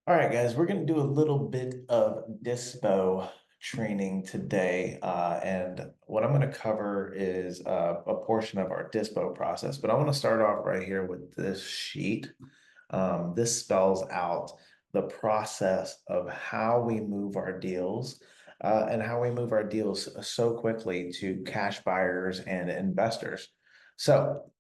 All right, guys, we're going to do a little bit of dispo training today. And what I'm going to cover is a portion of our dispo process. But I want to start off right here with this sheet. This spells out the process of how we move our deals and how we move our deals so quickly to cash buyers and investors. So,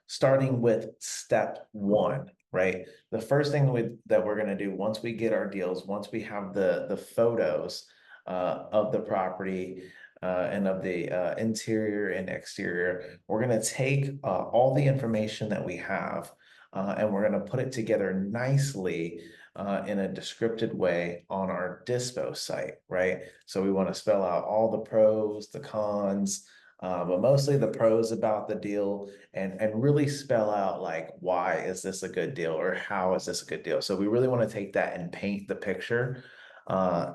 starting with step one, right? The first thing that we're going to do once we get our deals, once we have the photos of the property and of the interior and exterior, we're going to take all the information that we have and we're going to put it together nicely in a descriptive way on our dispo site, right? So we want to spell out all the pros, the cons, but mostly the pros about the deal and really spell out like why is this a good deal or how is this a good deal. So we really want to take that and paint the picture uh,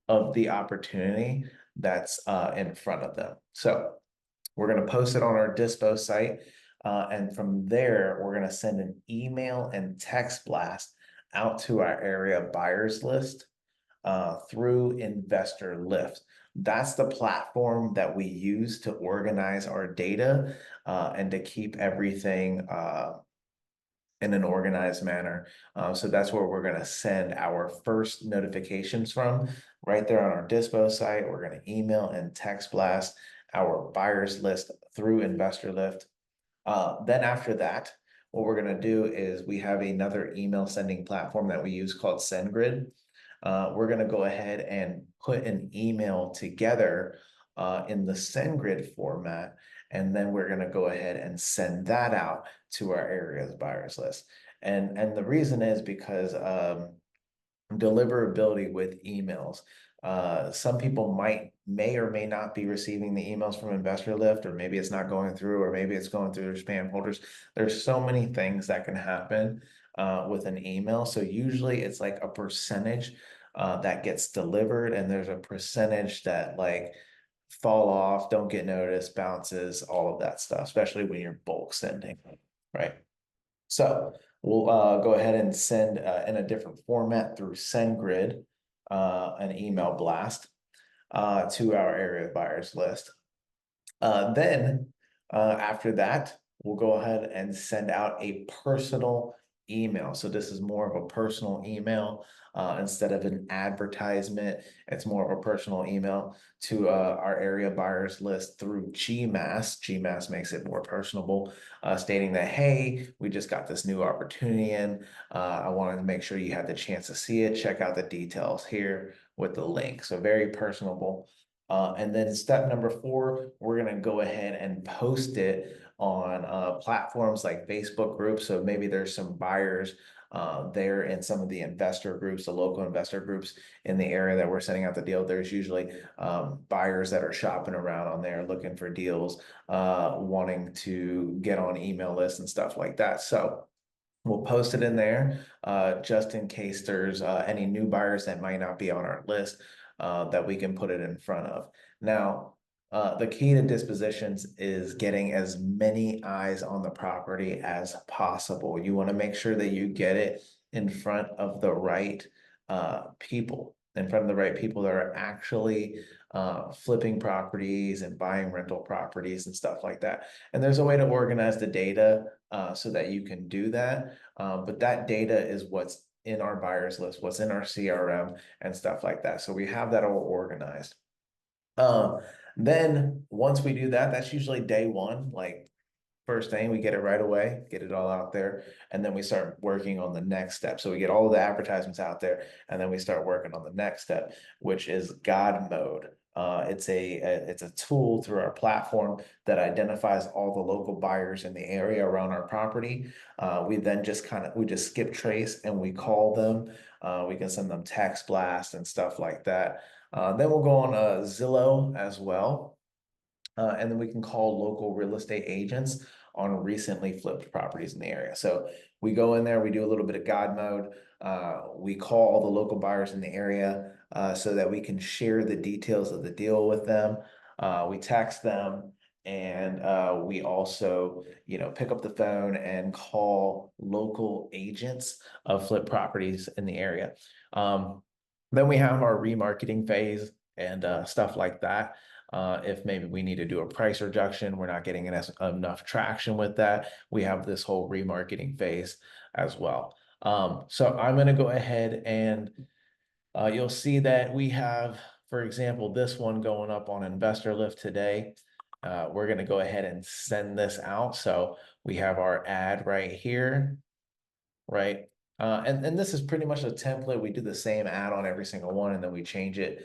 of the opportunity that's in front of them. So we're going to post it on our Dispo site. And from there, we're going to send an email and text blast out to our area buyers list through Investor Lift. That's the platform that we use to organize our data and to keep everything in an organized manner. So that's where we're going to send our first notifications from. Right there on our Dispo site, we're going to email and text blast our buyers list through Investor Lift. Then after that, what we're going to do is we have another email sending platform that we use called SendGrid. We're going to go ahead and put an email together in the SendGrid format, and then we're going to go ahead and send that out to our areas buyers list. And the reason is because deliverability with emails. Some people may or may not be receiving the emails from Investor Lift, or maybe it's not going through, or maybe it's going through their spam folders. There's so many things that can happen with an email. So usually it's like a percentage that gets delivered, and there's a percentage that like fall off, don't get noticed, bounces, all of that stuff, especially when you're bulk sending, right? So we'll go ahead and send in a different format through SendGrid an email blast to our area buyers list. Then after that, we'll go ahead and send out a personal email. So this is more of a personal email instead of an advertisement. It's more of a personal email to our area buyers list through GMass. GMass makes it more personable, stating that, hey, we just got this new opportunity in. I wanted to make sure you had the chance to see it. Check out the details here with the link. So very personable. And then step number four, we're going to go ahead and post it on platforms like Facebook groups. So maybe there's some buyers there in some of the investor groups, the local investor groups in the area that we're sending out the deal. There's usually buyers that are shopping around on there looking for deals, wanting to get on email lists and stuff like that. So we'll post it in there just in case there's any new buyers that might not be on our list that we can put it in front of. Now, the key to dispositions is getting as many eyes on the property as possible. You want to make sure that you get it in front of the right people, in front of the right people that are actually flipping properties and buying rental properties and stuff like that. And there's a way to organize the data so that you can do that. But that data is what's in our buyers list, what's in our CRM and stuff like that. So we have that all organized. Then once we do that, that's usually day one, like first thing, we get it right away, get it all out there, and then we start working on the next step. So we get all the advertisements out there, and then we start working on the next step, which is God mode. It's a tool through our platform that identifies all the local buyers in the area around our property. We then we just skip trace and we call them. We can send them text blast and stuff like that. Then we'll go on Zillow as well. And then we can call local real estate agents on recently flipped properties in the area. So we go in there, we do a little bit of God mode. We call all the local buyers in the area so that we can share the details of the deal with them. We text them And we also, pick up the phone and call local agents of flip properties in the area. Um, then we have our remarketing phase and stuff like that. If maybe we need to do a price reduction, we're not getting enough traction with that. We have this whole remarketing phase as well. So I'm going to go ahead and you'll see that we have, for example, this one going up on Investor Lift today. We're going to go ahead and send this out. So we have our ad right here, right? And this is pretty much a template. We do the same ad on every single one, and then we change it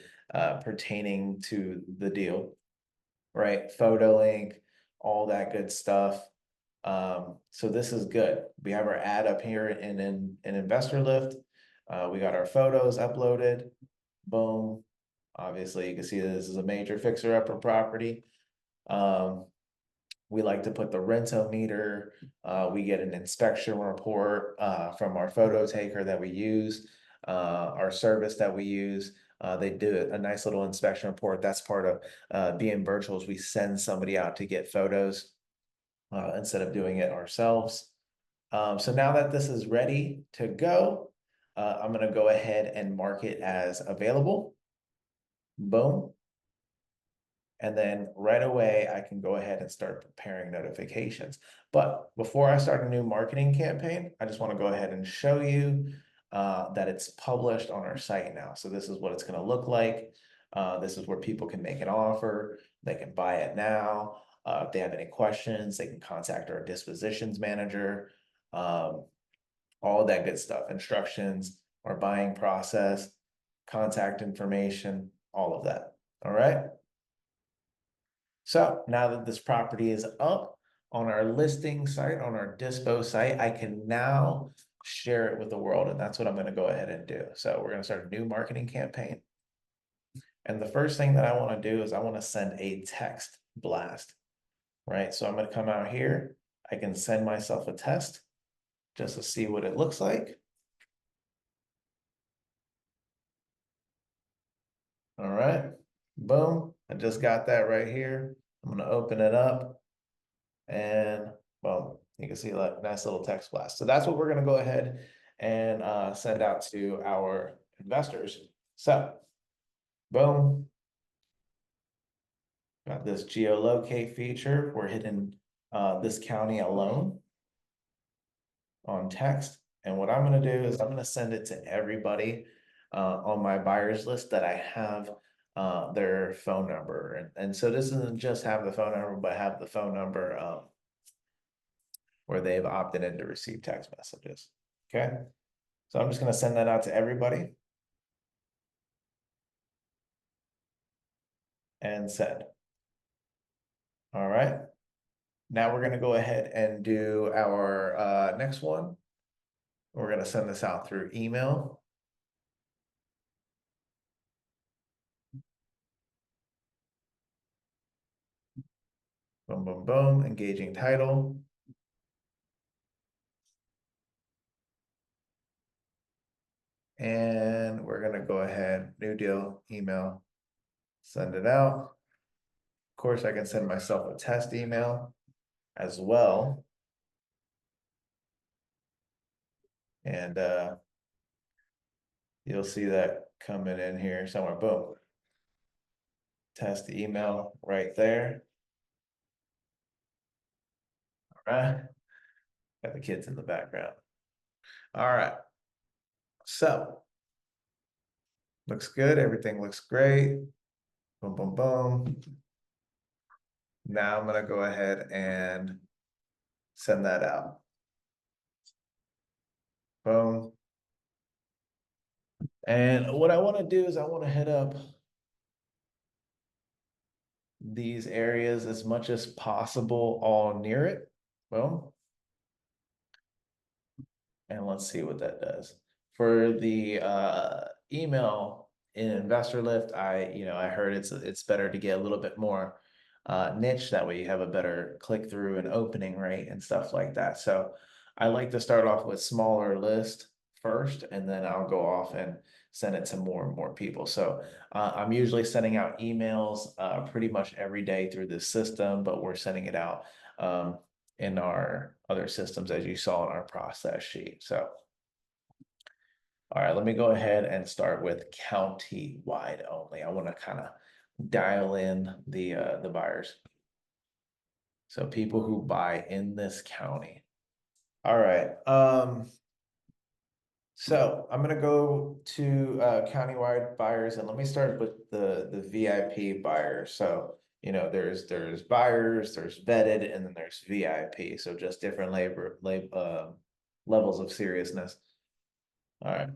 pertaining to the deal, right? Photo link, all that good stuff. So this is good. We have our ad up here in Investor Lift. We got our photos uploaded. Boom. Obviously, you can see this is a major fixer-upper property. Um, we like to put the rental meter. We get an inspection report from our photo taker that we use, our service that we use. They do a nice little inspection report. That's part of being virtual is we send somebody out to get photos instead of doing it ourselves. So now that this is ready to go, I'm going to go ahead and mark it as available. Boom. And then right away, I can go ahead and start preparing notifications. But before I start a new marketing campaign, I just want to go ahead and show you that it's published on our site now. So this is what it's going to look like. This is where people can make an offer. They can buy it now. If they have any questions, they can contact our dispositions manager. All of that good stuff, instructions, our buying process, contact information, all of that. All right. So now that this property is up on our listing site, on our Dispo site, I can now share it with the world. And that's what I'm going to go ahead and do. So we're going to start a new marketing campaign. And the first thing that I want to do is I want to send a text blast, right? So I'm going to come out here. I can send myself a test just to see what it looks like. All right, boom. I just got that right here. I'm going to open it up and boom, you can see like nice little text blast. So that's what we're going to go ahead and send out to our investors. So boom, got this geolocate feature. We're hitting this county alone on text. And what I'm going to do is I'm going to send it to everybody on my buyers list that I have their phone number. And so this isn't just have the phone number, but have the phone number where they've opted in to receive text messages. Okay. So I'm just going to send that out to everybody and send. All right. Now we're going to go ahead and do our next one. We're going to send this out through email. Boom, boom, boom, engaging title. And we're going to go ahead, new deal, email, send it out. Of course, I can send myself a test email as well. And you'll see that coming in here somewhere, boom. Test email right there. All right. Got the kids in the background. All right. So looks good. Everything looks great. Boom, boom, boom. Now I'm going to go ahead and send that out. Boom. And what I want to do is I want to hit up these areas as much as possible all near it. Boom. And let's see what that does. For the email in Investor Lift, I heard it's better to get a little bit more niche. That way you have a better click through and opening rate and stuff like that. So I like to start off with smaller list first, and then I'll go off and send it to more and more people. So I'm usually sending out emails pretty much every day through this system, but we're sending it out in our other systems, as you saw in our process sheet. So, all right, let me go ahead and start with county-wide only. I want to kind of dial in the buyers. So people who buy in this county. All right. So I'm gonna go to countywide buyers, and let me start with the VIP buyers. So there's buyers, there's vetted, and then there's VIP. So just different levels of seriousness. All right.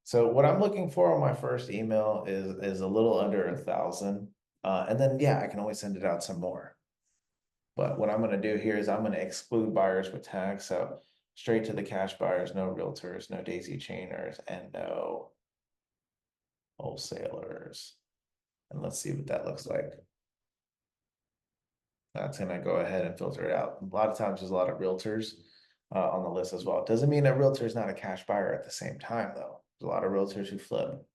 So what I'm looking for on my first email is a little under 1,000, and then yeah, I can always send it out some more. But what I'm gonna do here is I'm gonna exclude buyers with tags. So straight to the cash buyers, no realtors, no daisy chainers, and no wholesalers. And let's see what that looks like. That's gonna go ahead and filter it out. A lot of times there's a lot of realtors on the list as well. It doesn't mean a realtor is not a cash buyer at the same time though. There's a lot of realtors who flip.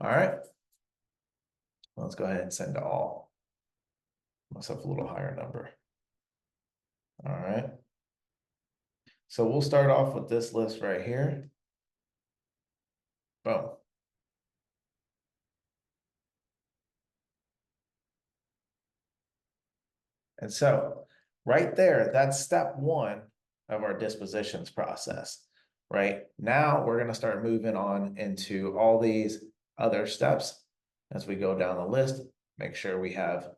All right. Let's go ahead and send to all. Myself a little higher number. All right. So we'll start off with this list right here. Boom. And so right there, that's step one of our dispositions process, right? Now we're going to start moving on into all these other steps as we go down the list. Make sure we have,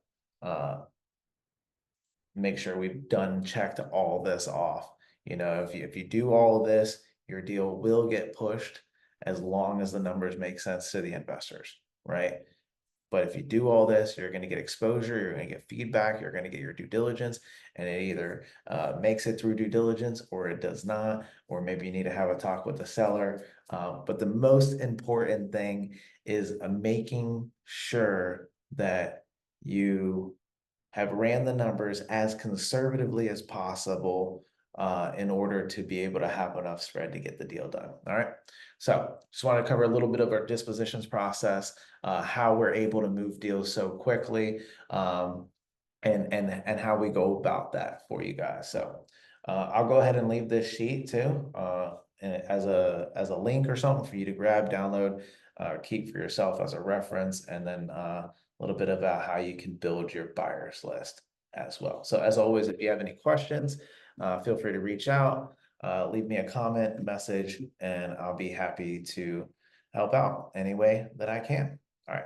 make sure we've checked all this off. If you do all of this, your deal will get pushed as long as the numbers make sense to the investors, right? But if you do all this, you're going to get exposure, you're going to get feedback, you're going to get your due diligence, and it either makes it through due diligence or it does not, or maybe you need to have a talk with the seller. But the most important thing is making sure that you have ran the numbers as conservatively as possible in order to be able to have enough spread to get the deal done. All right. So just want to cover a little bit of our dispositions process, how we're able to move deals so quickly, and how we go about that for you guys. So I'll go ahead and leave this sheet too as a link or something for you to grab, download, keep for yourself as a reference, and then a little bit about how you can build your buyers list as well. So as always, if you have any questions, feel free to reach out, leave me a comment, message, and I'll be happy to help out any way that I can. All right.